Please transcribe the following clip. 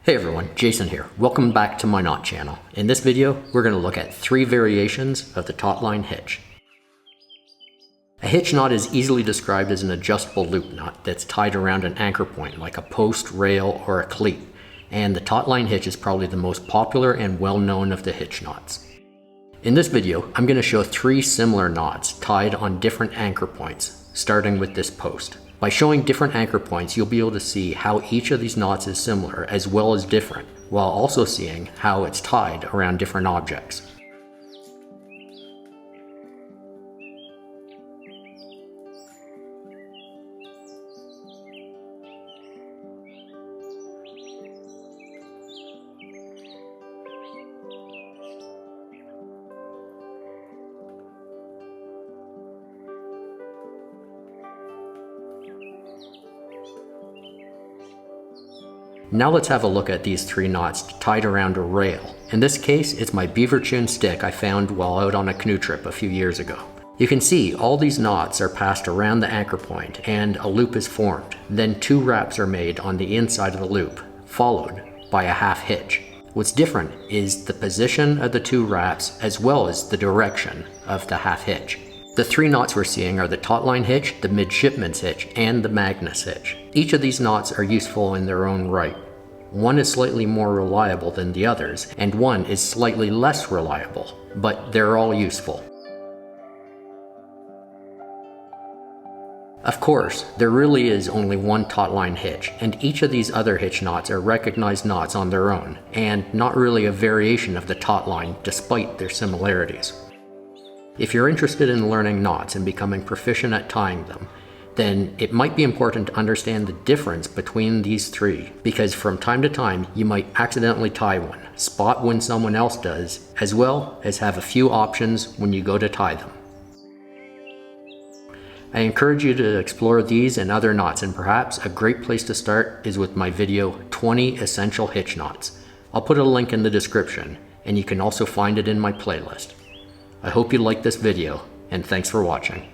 Hey everyone, Jason here. Welcome back to my knot channel. In this video, we're going to look at 3 variations of the Taut-Line hitch. A hitch knot is easily described as an adjustable loop knot that's tied around an anchor point like a post, rail, or a cleat. And the Taut-Line hitch is probably the most popular and well-known of the hitch knots. In this video, I'm going to show 3 similar knots tied on different anchor points, starting with this post. By showing different anchor points, you'll be able to see how each of these knots is similar as well as different, while also seeing how it's tied around different objects. Now let's have a look at these 3 knots tied around a rail. In this case, it's my beaver tune stick I found while out on a canoe trip a few years ago. You can see all these knots are passed around the anchor point and a loop is formed. Then 2 wraps are made on the inside of the loop, followed by a half hitch. What's different is the position of the 2 wraps as well as the direction of the half hitch. The 3 knots we're seeing are the Taut-Line hitch, the Midshipman's hitch, and the Magnus Hitch. Each of these knots are useful in their own right. One is slightly more reliable than the others, and one is slightly less reliable, but they're all useful. Of course, there really is only one Taut-Line hitch, and each of these other hitch knots are recognized knots on their own, and not really a variation of the Taut-Line despite their similarities. If you're interested in learning knots and becoming proficient at tying them, then it might be important to understand the difference between these 3, because from time to time you might accidentally tie one, spot when someone else does, as well as have a few options when you go to tie them. I encourage you to explore these and other knots, and perhaps a great place to start is with my video 20 Essential Hitch Knots. I'll put a link in the description, and you can also find it in my playlist. I hope you liked this video, and thanks for watching.